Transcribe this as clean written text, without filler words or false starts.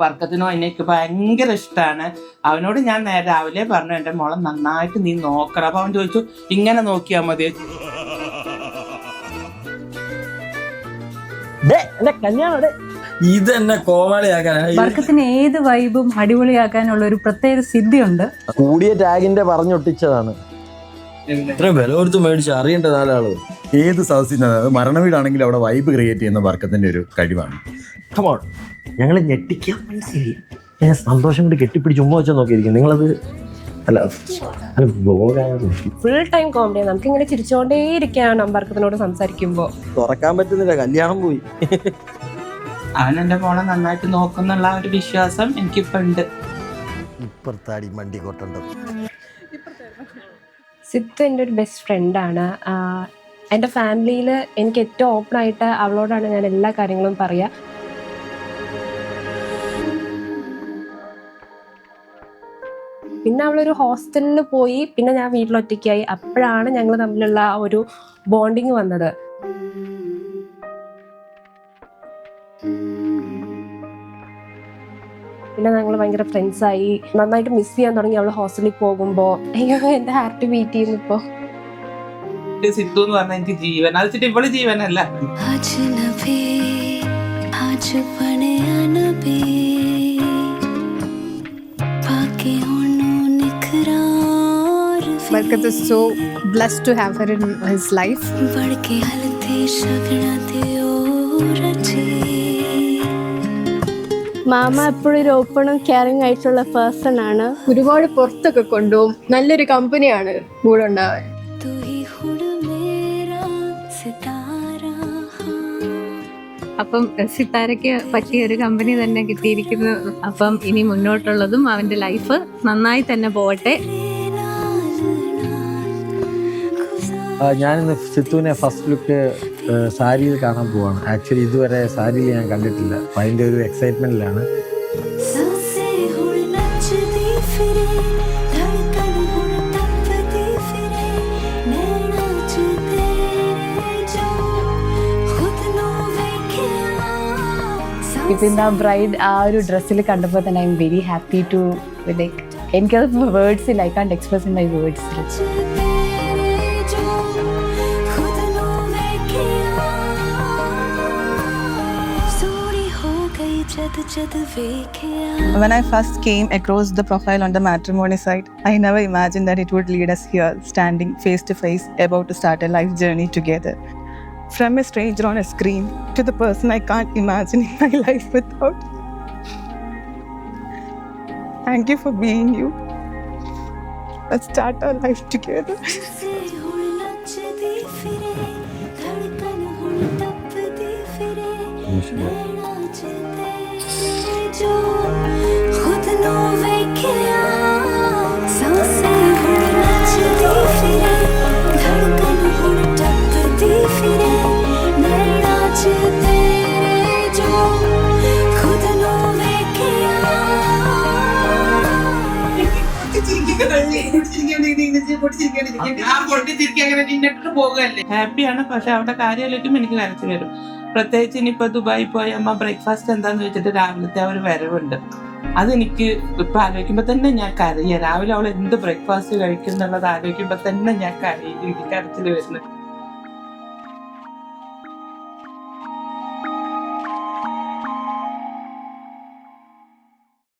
വർക്കത്തിനോ എനിക്ക് ഭയങ്കര ഇഷ്ടമാണ്. അവനോട് ഞാൻ രാവിലെ പറഞ്ഞു എൻ്റെ മോളെ നന്നായിട്ട് നീ നോക്കണം. അപ്പൊ അവൻ ചോദിച്ചു ഇങ്ങനെ നോക്കിയാൽ മതി. ഇതെന്നെ കോമാളിയാക്കാനാണ്. വർക്കത്തിന് ഏത് വൈബും അടിപൊളിയാക്കാനുള്ള ഒരു പ്രത്യേക സിദ്ധിയുണ്ട്. കൂടിയ ടാഗിന്റെ പറഞ്ഞൊട്ടിച്ചതാണ്. ഇത്രയും വില കൊടുത്ത് മേടിച്ച് അറിയേണ്ട നാലാള്. ഏത് സദസ്സിന് മരണവീടാണെങ്കിലും അവിടെ വൈബ് ക്രിയേറ്റ് ചെയ്യുന്ന വർക്കത്തിന്റെ ഒരു കഴിവാണ്. കമോൺ, ഞങ്ങളെ ഞെട്ടിക്കാൻ മനസ്സിലായി. ഞാൻ സന്തോഷം കൊണ്ട് കെട്ടിപ്പിടിച്ച് ഉമ്മ വെച്ചാൽ നോക്കിയിരിക്കും. നിങ്ങളത് അല്ല ഫുൾ ടൈം കോമഡി. നമുക്ക് ഇങ്ങനെ ചിരിച്ചോണ്ടേ ഇരിക്കുകയാണ് വർക്കത്തിനോട് സംസാരിക്കുമ്പോ. തുറക്കാൻ പറ്റുന്നില്ല, കല്യാണം പോയി. അവൻ എൻ്റെ മോളെ നന്നായിട്ട് നോക്കുന്നുള്ള ഒരു വിശ്വാസം എനിക്കിപ്പോ ഉണ്ട്. ഇപ്പുറത്താടി മണ്ടി കൊട്ടുണ്ടോ. സിത്ത് എൻ്റെ ഒരു ബെസ്റ്റ് ഫ്രണ്ടാണ്. എൻ്റെ ഫാമിലിയിൽ എനിക്ക് ഏറ്റവും ഓപ്പണായിട്ട് അവളോടാണ് ഞാൻ എല്ലാ കാര്യങ്ങളും പറയുക. പിന്നെ അവളൊരു ഹോസ്റ്റലിൽ പോയി, പിന്നെ ഞാൻ വീട്ടിലൊറ്റയ്ക്കായി. അപ്പോഴാണ് ഞങ്ങൾ തമ്മിലുള്ള ആ ഒരു ബോണ്ടിങ് വന്നത്. പിന്നെ ഞങ്ങൾ ഭയങ്കര ഫ്രണ്ട്സായി. നന്നായിട്ട് മിസ് ചെയ്യാൻ തുടങ്ങി അവൾ ഹോസ്റ്റലിൽ പോകുമ്പോൾ. അയ്യോ, എൻ്റെ ഹാർട്ട് ബീറ്റ് ചെയ്യുന്നു ഇപ്പോൾ. സിത്തു എന്ന് പറഞ്ഞാൽ എനിക്ക് ജീവൻ. അത് വെച്ചിട്ട് ഇവള് ജീവനല്ല. Barkat is so blessed to have her in his life. Mama എപ്പോഴും ഒരു ഓപ്പണും കെയറിംഗ് ആയിട്ടുള്ള പേഴ്സൺ ആണ്. ഒരുപാട് പുറത്തൊക്കെ കൊണ്ടുപോകും. നല്ലൊരു കമ്പനിയാണ് കൂടെ ഉണ്ടാവാൻ. അപ്പം സിത്താരയ്ക്ക് പറ്റിയ ഒരു കമ്പനി തന്നെ കിട്ടിയിരിക്കുന്നു. അപ്പം ഇനി മുന്നോട്ടുള്ളതും അവൻ്റെ ലൈഫ് നന്നായി തന്നെ പോവട്ടെ. ഞാനിന്ന് സിത്തുവിനെ ഫസ്റ്റ് ലുക്ക് സാരിയിൽ കാണാൻ പോവാണ്. ആക്ച്വലി ഇതുവരെ സാരിയിൽ ഞാൻ കണ്ടിട്ടില്ല. അപ്പം അതിൻ്റെ ഒരു എക്സൈറ്റ്മെൻറ്റിലാണ്. ഇതിൻ്റെ ആ ബ്രൈഡ് ആ ഒരു ഡ്രസ്സിൽ കണ്ടപ്പോൾ തന്നെ I am very happy to like എനിക്കത് വേർഡ്സില്ല. I can't express in my words. When I first came across the profile on the matrimony site, I never imagined that it would lead us here, standing face to face, about to start a life journey together. From a stranger on a screen to the person I can't imagine in my life without. Thank you for being you. Let's start our life together. ഹാപ്പിയാണ്. പക്ഷെ അവിടെ കാര്യമായിരിക്കും എനിക്ക് കരച്ചു വരും. പ്രത്യേകിച്ച് ഇനിയിപ്പോ Dubai പോയ അമ്മ ബ്രേക്ക്ഫാസ്റ്റ് എന്താന്ന് ചോദിച്ചിട്ട് രാവിലത്തെ ആ ഒരു വരവുണ്ട്. അതെനിക്ക് ഇപ്പൊ ആലോചിക്കുമ്പോ തന്നെ ഞാൻ കരയ. രാവിലെ അവൾ എന്ത് ബ്രേക്ക്ഫാസ്റ്റ് കഴിക്കും എന്നുള്ളത് ആലോചിക്കുമ്പോ തന്നെ ഞാൻ കരച്ചിൽ വരുന്നത്.